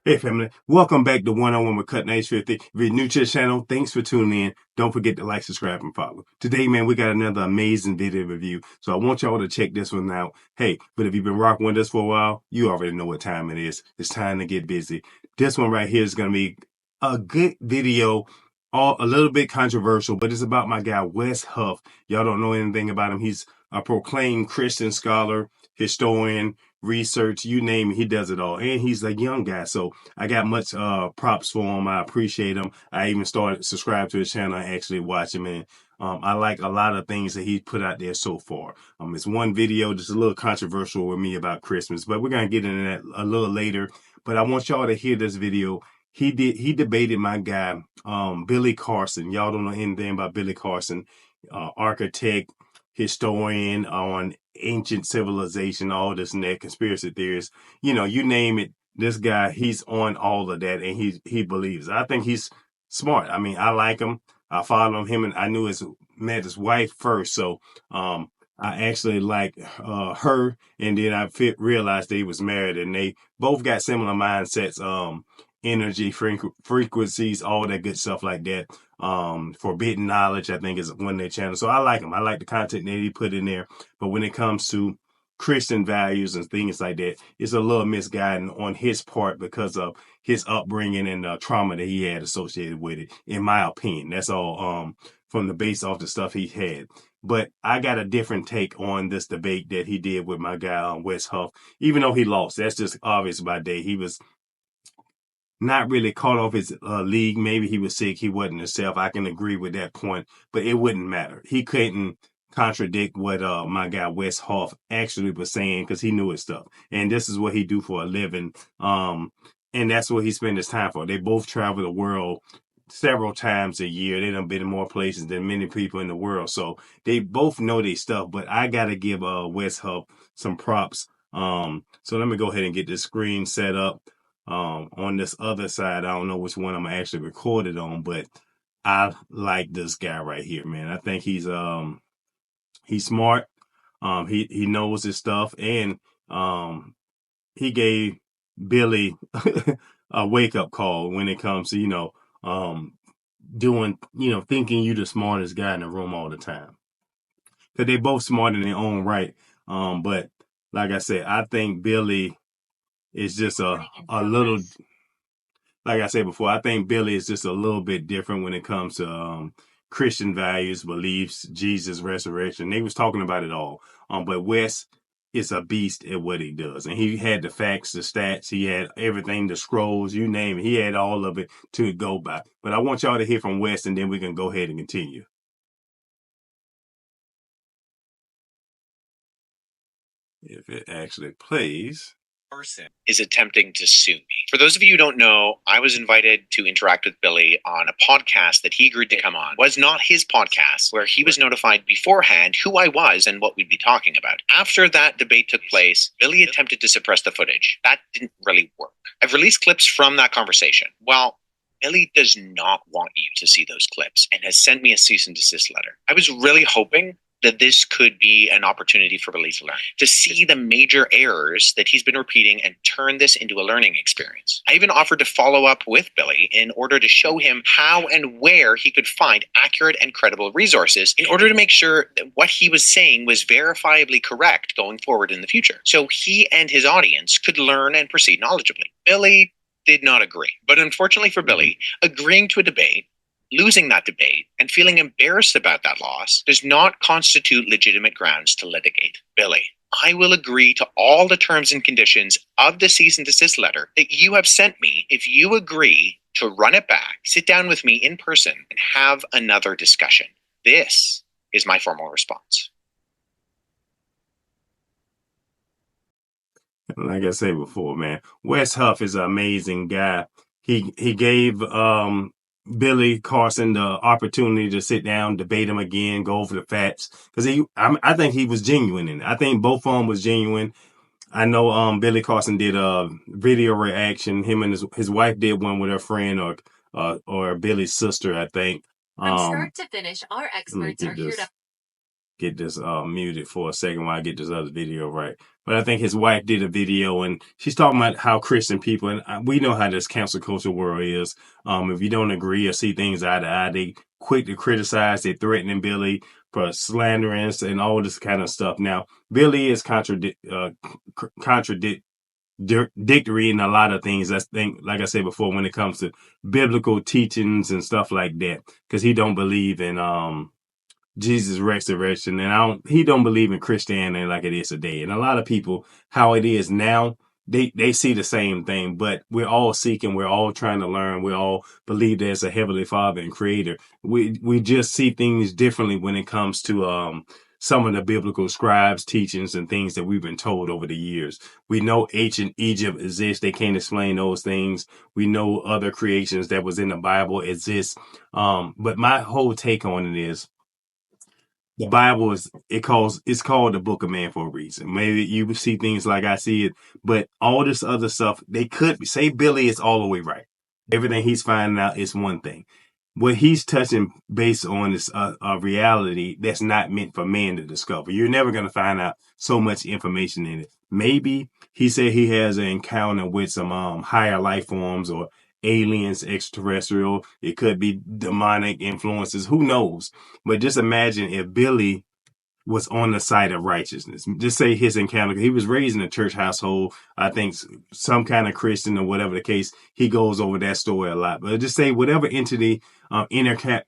Hey family, welcome back to One-on-One with Cut Nice 50. If you're new to the channel, thanks for tuning in. Don't forget to like, subscribe, and follow. Today, man, we got another amazing video review. So I want y'all to check this one out. Hey, but if you've been rocking with us for a while, you already know what time it is. It's time to get busy. This one right here is going to be a good video, a little bit controversial, but it's about my guy, Wes Huff. Y'all don't know anything about him. He's a proclaimed Christian scholar, historian, research, you name it, he does it all. And he's a young guy, so I got much props for him. I appreciate him. I even started subscribe to his channel and actually watch him, and I like a lot of things that he put out there so far. It's one video just a little controversial with me about Christmas, but we're gonna get into that a little later. But I want y'all to hear this video. He debated my guy, Billy Carson. Y'all don't know anything about Billy Carson, architect, historian on ancient civilization, all this and that, conspiracy theories, you know, you name it. This guy, he's on all of that, and he believes. I think he's smart. I mean, I like him. I follow him, and I knew met his wife first, so I actually like her, and then I realized they was married, and they both got similar mindsets, energy, frequencies, all that good stuff like that. Forbidden Knowledge, I think, is one of their channels. So I like him. I like the content that he put in there. But when it comes to Christian values and things like that, it's a little misguided on his part because of his upbringing and the trauma that he had associated with it, in my opinion. That's all from the base off the stuff he had. But I got a different take on this debate that he did with my guy, Wes Huff. Even though he lost, that's just obvious by day. He was not really caught off his league. Maybe he was sick. He wasn't himself. I can agree with that point, but it wouldn't matter. He couldn't contradict what my guy Wes Huff actually was saying, because he knew his stuff. And this is what he do for a living. And that's what he spent his time for. They both travel the world several times a year. They done been in more places than many people in the world. So they both know their stuff, but I got to give Wes Huff some props. So let me go ahead and get this screen set up. On this other side, I don't know which one I'm actually recorded on, but I like this guy right here, man. I think he's smart. He knows his stuff, and he gave Billy a wake up call when it comes to, doing, thinking you the smartest guy in the room all the time. Because they both smart in their own right. But like I said, I think Billy is just a little, like I said before, I think Billy is just a little bit different when it comes to Christian values, beliefs, Jesus, resurrection. They was talking about it all. But Wes is a beast at what he does. And he had the facts, the stats, he had everything, the scrolls, you name it. He had all of it to go by. But I want y'all to hear from Wes, and then we can go ahead and continue. If it actually plays. Person is attempting to sue me. For those of you who don't know, I was invited to interact with Billy on a podcast that he agreed to come on. It was not his podcast, where he was notified beforehand who I was and what we'd be talking about. After that debate took place, Billy attempted to suppress the footage. That didn't really work. I've released clips from that conversation. Well, Billy does not want you to see those clips and has sent me a cease and desist letter. I was really hoping that this could be an opportunity for Billy to learn, to see the major errors that he's been repeating and turn this into a learning experience. I even offered to follow up with Billy in order to show him how and where he could find accurate and credible resources in order to make sure that what he was saying was verifiably correct going forward in the future, so he and his audience could learn and proceed knowledgeably. Billy did not agree. But unfortunately for Billy, agreeing to a debate, losing that debate, and feeling embarrassed about that loss does not constitute legitimate grounds to litigate. Billy, I will agree to all the terms and conditions of the cease and desist letter that you have sent me if you agree to run it back, sit down with me in person, and have another discussion. This is my formal response. Like I said before, man, Wes Huff is an amazing guy. He gave Billy Carson the opportunity to sit down, debate him again, go over the facts, because I think he was genuine in it. I think both of them was genuine. I know Billy Carson did a video reaction. Him and his wife did one with her friend or Billy's sister, I think. From start to finish, our experts are here to get this muted for a second while I get this other video right. But I think his wife did a video, and she's talking about how Christian people, and we know how this cancel culture world is. If you don't agree or see things eye to eye, they quick to criticize. They threatening Billy for slandering and all this kind of stuff. Now, Billy is contradictory in a lot of things. I think, like I said before, when it comes to biblical teachings and stuff like that, because he don't believe in Jesus' resurrection, and he don't believe in Christianity like it is today. And a lot of people, how it is now, they see the same thing, but we're all seeking, we're all trying to learn, we all believe there's a heavenly Father and Creator. We just see things differently when it comes to some of the biblical scribes, teachings, and things that we've been told over the years. We know ancient Egypt exists. They can't explain those things. We know other creations that was in the Bible exist. But my whole take on it is, the Bible it's called the Book of Man for a reason. Maybe you would see things like I see it, but all this other stuff, they could say Billy is all the way right. Everything he's finding out is one thing. What he's touching based on is a reality that's not meant for man to discover. You're never going to find out so much information in it. Maybe he said he has an encounter with some higher life forms or aliens, extraterrestrial. It could be demonic influences. Who knows? But just imagine if Billy was on the side of righteousness. Just say his encounter. He was raised in a church household. I think some kind of Christian or whatever the case. He goes over that story a lot. But just say whatever entity encountered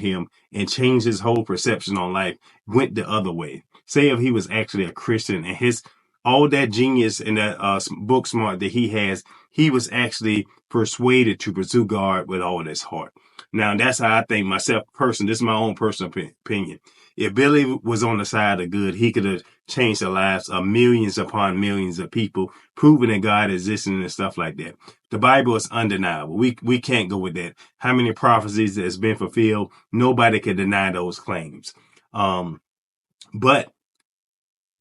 him and changed his whole perception on life, went the other way. Say if he was actually a Christian and his all that genius and that book smart that he has, he was actually persuaded to pursue God with all his heart. Now, that's how I think myself, this is my own personal opinion. If Billy was on the side of good, he could have changed the lives of millions upon millions of people, proving that God exists and stuff like that. The Bible is undeniable. We can't go with that. How many prophecies that's been fulfilled? Nobody can deny those claims. But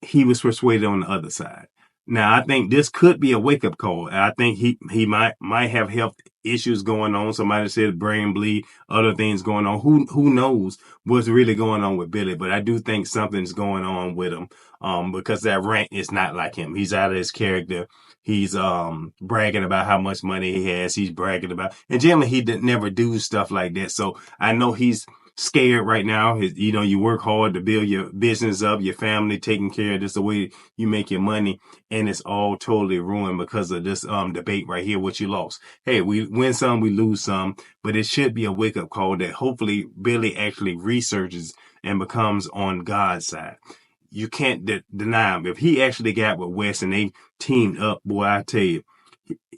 he was persuaded on the other side. Now, I think this could be a wake-up call. I think he might have health issues going on. Somebody said brain bleed, other things going on. Who knows what's really going on with Billy? But I do think something's going on with him, because that rant is not like him. He's out of his character. He's bragging about how much money he has. He's bragging about, and generally he never do stuff like that. So I know he's scared right now. You work hard to build your business up, your family, taking care of this, the way you make your money, and it's all totally ruined because of this debate right here, what you lost. Hey, we win some, we lose some, but it should be a wake-up call that hopefully Billy actually researches and becomes on God's side. You can't deny him. If he actually got with Wes and they teamed up, boy, I tell you,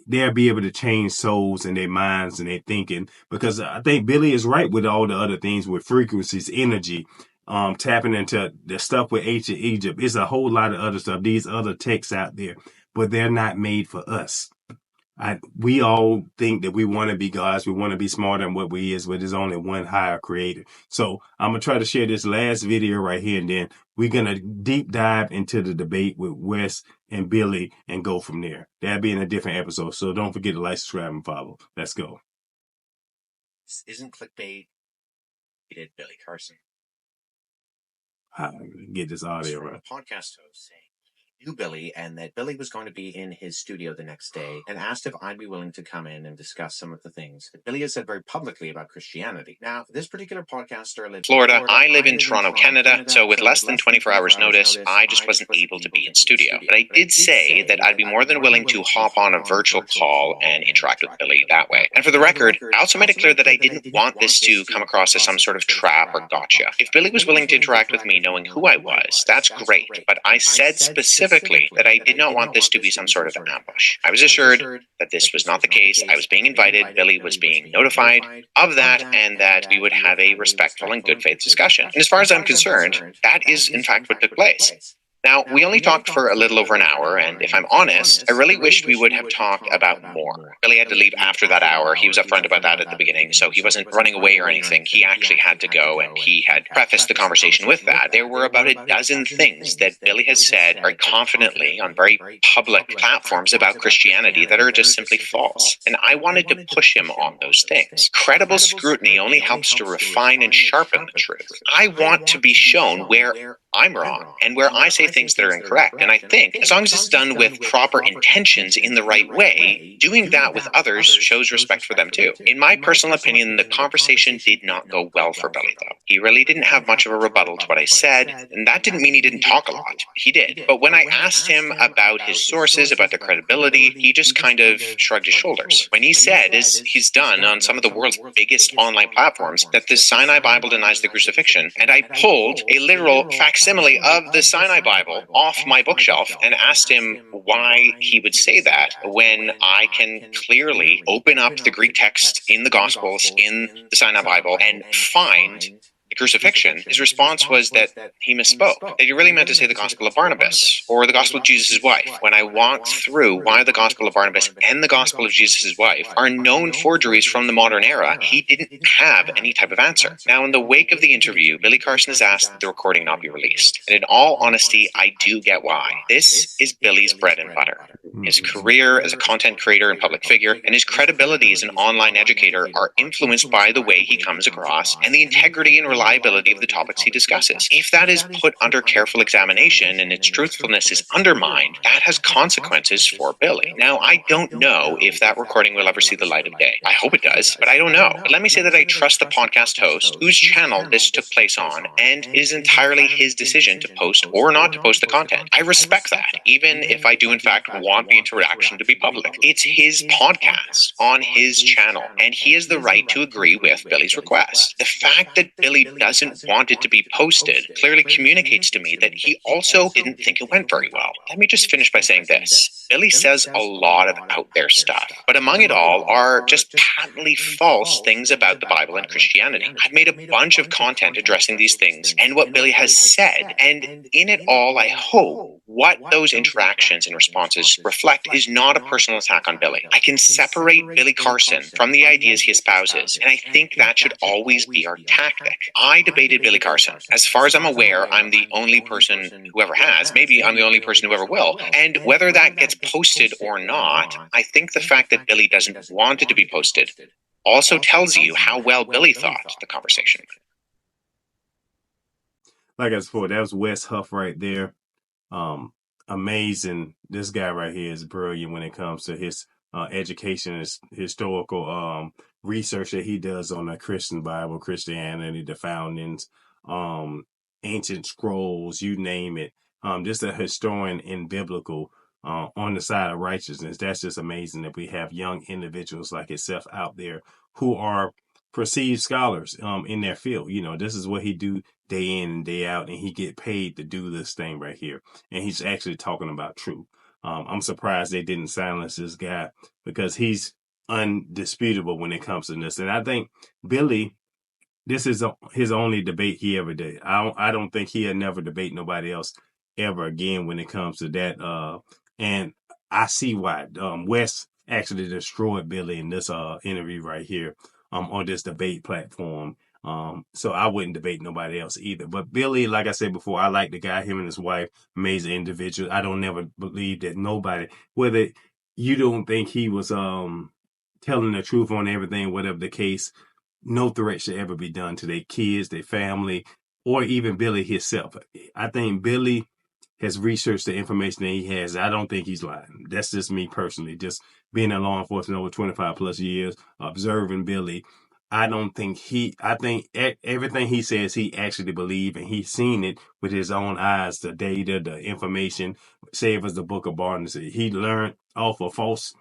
they'll be able to change souls and their minds and their thinking, because I think Billy is right with all the other things with frequencies, energy, tapping into the stuff with ancient Egypt. It's a whole lot of other stuff, these other texts out there, but they're not made for us. We all think that we want to be gods. We want to be smarter than what we is, but there's only one higher creator. So I'm going to try to share this last video right here, and then we're going to deep dive into the debate with Wes and Billy and go from there. That'll be in a different episode. So don't forget to like, subscribe, and follow. Let's go. This isn't clickbait. He did Billy Carson. Get this audio right. A podcast host saying knew Billy and that Billy was going to be in his studio the next day and asked if I'd be willing to come in and discuss some of the things that Billy has said very publicly about Christianity. Now, this particular podcaster lives in Florida. I live in Toronto, Canada, so with less than 24 hours notice, I just wasn't able to be in studio. But I did say that I'd be more than willing to hop on a virtual call and interact with Billy that way. And for the record, I also made it clear that I didn't want this to come across as some sort of trap or gotcha. If Billy was willing to interact with me knowing who I was, that's great, but I said specifically that I did not want this to be some sort of ambush. I was assured that this was not the case. I was being invited, Billy was being notified of that, and that we would have a respectful and good faith discussion. And as far as I'm concerned, that is in fact what took place. Now, we only talked for a little over an hour, and if I'm honest, I really wished we would have talked about more. Billy had to leave after that hour. He was upfront about that at the beginning, so he wasn't running away or anything. He actually had to go, and he had prefaced the conversation with that. There were about a dozen things that Billy has said very confidently on very public platforms about Christianity that are just simply false. And I wanted to push him on those things. Credible scrutiny only helps to refine and sharpen the truth. I want to be shown where I'm wrong and where I say things that are incorrect. And I think as long as it's done with proper intentions in the right way, doing that with others shows respect for them too. In my personal opinion, the conversation did not go well for Billy, though. He really didn't have much of a rebuttal to what I said, and that didn't mean he didn't talk a lot. He did. But when I asked him about his sources, about their credibility, he just kind of shrugged his shoulders. When he said, as he's done on some of the world's biggest online platforms, that the Sinai Bible denies the crucifixion, and I pulled a literal facsimile of the Sinai Bible off my bookshelf and asked him why he would say that when I can clearly open up the Greek text in the Gospels, in the Sinai Bible, and find the crucifixion. His response was that he misspoke, that he really meant to say the Gospel of Barnabas or the Gospel of Jesus' wife. When I walked through why the Gospel of Barnabas and the Gospel of Jesus' wife are known forgeries from the modern era, he didn't have any type of answer. Now, in the wake of the interview, Billy Carson has asked that the recording not be released. And in all honesty, I do get why. This is Billy's bread and butter. His career as a content creator and public figure, and his credibility as an online educator are influenced by the way he comes across and the integrity and reliability of the topics he discusses. If that is put under careful examination and its truthfulness is undermined, that has consequences for Billy. Now, I don't know if that recording will ever see the light of day. I hope it does, but I don't know. But let me say that I trust the podcast host whose channel this took place on, and it is entirely his decision to post or not to post the content. I respect that, even if I do in fact want the interaction to be public. It's his podcast on his channel, and he has the right to agree with Billy's request. The fact that Billy doesn't want it to be posted clearly communicates to me that he also didn't think it went very well. Let me just finish by saying this. Billy says a lot of out there stuff, but among it all are just patently false things about the Bible and Christianity. I've made a bunch of content addressing these things and what Billy has said, and in it all, I hope what those interactions and responses reflect is not a personal attack on Billy. I can separate Billy Carson from the ideas he espouses, and I think that should always be our tactic. I debated Billy Carson. As far as I'm aware, I'm the only person who ever has. Maybe I'm the only person who ever will. And whether that gets posted or not, I think the fact that Billy doesn't want it to be posted also tells you how well Billy thought the conversation went. Like I said before, that was Wes Huff right there. Amazing. This guy right here is brilliant when it comes to his education, his historical research that he does on the Christian Bible, Christianity, the foundings, ancient scrolls, you name it. Just a historian in biblical on the side of righteousness. That's just amazing that we have young individuals like himself out there who are perceived scholars in their field. You know, this is what he do day in and day out, and he get paid to do this thing right here. And he's actually talking about truth. I'm surprised they didn't silence this guy because he's undisputable when it comes to this. And I think Billy, this is his only debate he ever did. I don't think he'll never debate nobody else ever again when it comes to that. And I see why. Wes actually destroyed Billy in this interview right here on this debate platform. So I wouldn't debate nobody else either. But Billy, like I said before, I like the guy, him and his wife, amazing individual. I don't never believe that nobody, whether you don't think he was telling the truth on everything, whatever the case, no threat should ever be done to their kids, their family, or even Billy himself. I think Billy has researched the information that he has. I don't think he's lying. That's just me personally, just being in law enforcement over 25 plus years, observing Billy. I think everything he says, he actually believes, and he's seen it with his own eyes, the data, the information, say it was the book of Barnabas. He learned off of false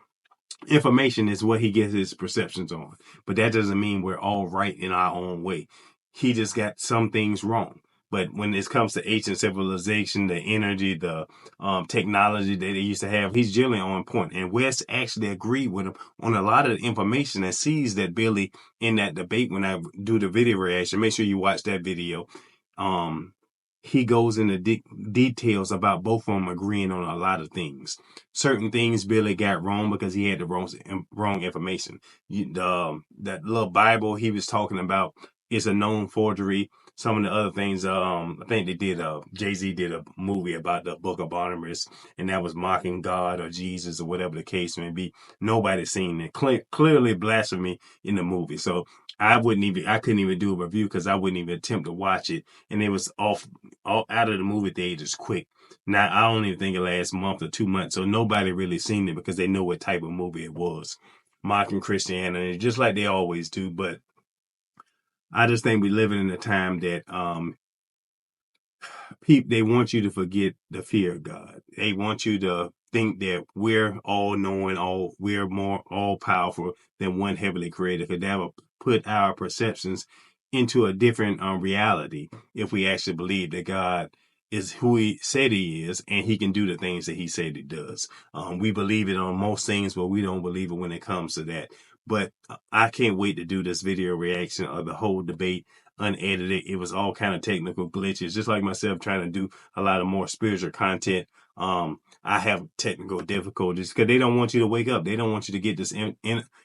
information is what he gets his perceptions on. But that doesn't mean we're all right in our own way. He just got some things wrong. But when it comes to ancient civilization, the energy, the technology that they used to have, he's generally on point. And Wes actually agreed with him on a lot of the information and sees that Billy in that debate when I do the video reaction. Make sure you watch that video. he goes into details about both of them agreeing on a lot of things. Certain things Billy got wrong because he had the wrong information. That little Bible he was talking about is a known forgery. Some of the other things, I think they did, Jay-Z did a movie about the Book of Barnabas, and that was mocking God or Jesus or whatever the case may be. Nobody's seen it. Clearly blasphemy in the movie. So I couldn't even do a review because I wouldn't even attempt to watch it. And it was all out of the movie theaters quick. Now, I don't even think it lasts a month or 2 months. So nobody really seen it because they know what type of movie it was. Mocking Christianity, just like they always do. But I just think we're living in a time that they want you to forget the fear of God. They want you to think that we're all knowing, we're more all powerful than one heavenly creator. Because that will put our perceptions into a different reality if we actually believe that God is who he said he is and he can do the things that he said he does. We believe it on most things, but we don't believe it when it comes to that. But I can't wait to do this video reaction of the whole debate unedited. It was all kind of technical glitches, just like myself trying to do a lot of more spiritual content. I have technical difficulties because they don't want you to wake up. They don't want you to get this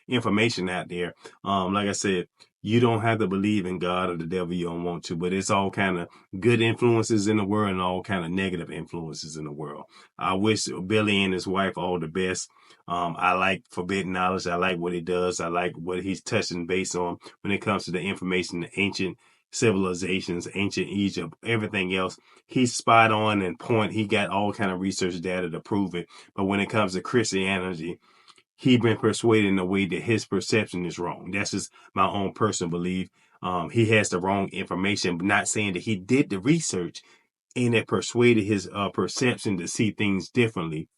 information out there. Like I said, you don't have to believe in God or the devil. You don't want to, but it's all kind of good influences in the world and all kind of negative influences in the world. I wish Billy and his wife all the best. I like forbidden knowledge. I like what he does. I like what he's touching base on when it comes to the information, the ancient civilizations, ancient Egypt, everything else. He's spot on and point. He got all kind of research data to prove it. But when it comes to Christianity, he been persuaded in a way that his perception is wrong. That's just my own personal belief. He has the wrong information, but not saying that he did the research and it persuaded his perception to see things differently,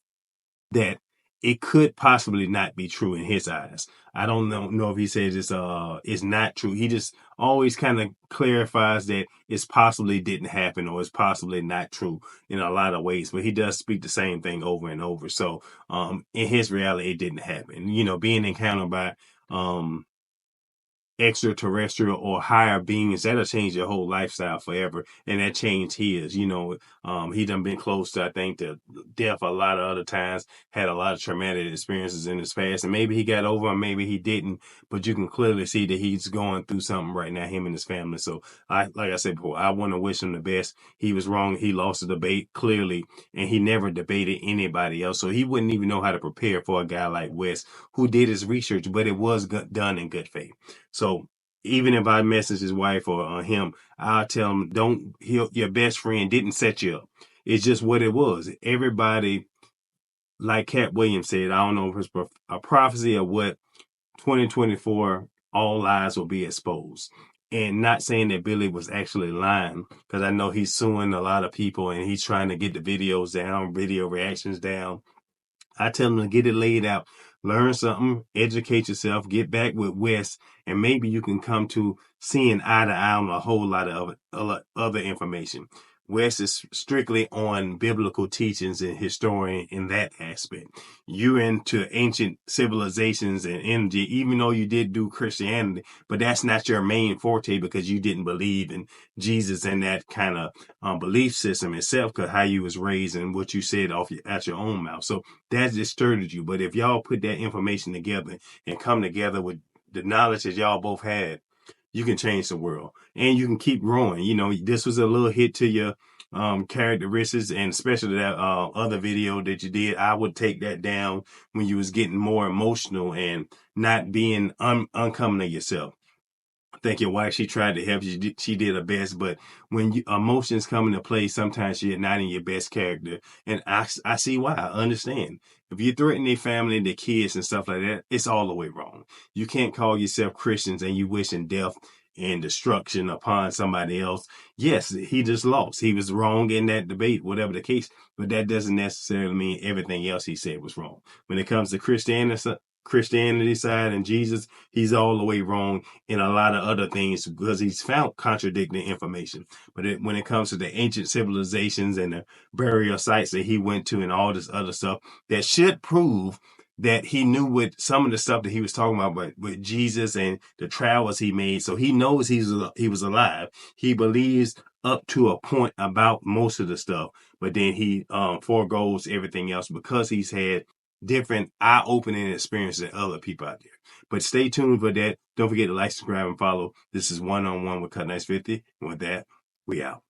that it could possibly not be true in his eyes. I don't know if he says it's not true. He just always kind of clarifies that it's possibly didn't happen or it's possibly not true in a lot of ways, but he does speak the same thing over and over. So in his reality, it didn't happen. Being encountered by extraterrestrial or higher beings, that'll change your whole lifestyle forever. And that changed his. He done been close to, I think, to death a lot of other times, had a lot of traumatic experiences in his past, and maybe he got over them, maybe he didn't, but you can clearly see that he's going through something right now, him and his family. So like I said before, I want to wish him the best. He was wrong. He lost the debate clearly, and he never debated anybody else. So he wouldn't even know how to prepare for a guy like Wes, who did his research, but it was done in good faith. So even if I message his wife or him, I'll tell him, your best friend didn't set you up. It's just what it was. Everybody, like Cat Williams said, I don't know if it's a prophecy of what 2024, all lies will be exposed. And not saying that Billy was actually lying, because I know he's suing a lot of people and he's trying to get the videos down, video reactions down. I tell them to get it laid out, learn something, educate yourself, get back with Wes, and maybe you can come to seeing eye to eye on a whole lot of other information. Wes is strictly on biblical teachings and historian in that aspect. You're into ancient civilizations and energy, even though you did do Christianity, but that's not your main forte because you didn't believe in Jesus and that kind of belief system itself, because how you was raised and what you said out your own mouth. So that disturbed you. But if y'all put that information together and come together with the knowledge that y'all both had, you can change the world and you can keep growing. This was a little hit to your characteristics, and especially that other video that you did. I would take that down when you was getting more emotional and not being uncommon to yourself. I think your wife, she tried to help you. She did her best, but when emotions come into play, sometimes you're not in your best character. And I see why. I understand. If you threaten their family, their kids and stuff like that, it's all the way wrong. You can't call yourself Christians and you wishing death and destruction upon somebody else. Yes, he just lost. He was wrong in that debate, whatever the case, but that doesn't necessarily mean everything else he said was wrong. When it comes to Christianity side and Jesus, he's all the way wrong in a lot of other things because he's found contradicting information. But when it comes to the ancient civilizations and the burial sites that he went to and all this other stuff, that should prove that he knew what some of the stuff that he was talking about with Jesus and the travels he made. So he knows he was alive. He believes up to a point about most of the stuff, but then he foregoes everything else because he's had different eye-opening experiences than other people out there. But stay tuned for that. Don't forget to like, subscribe, and follow. This is One on One with Cut Nice 50. And with that, we out.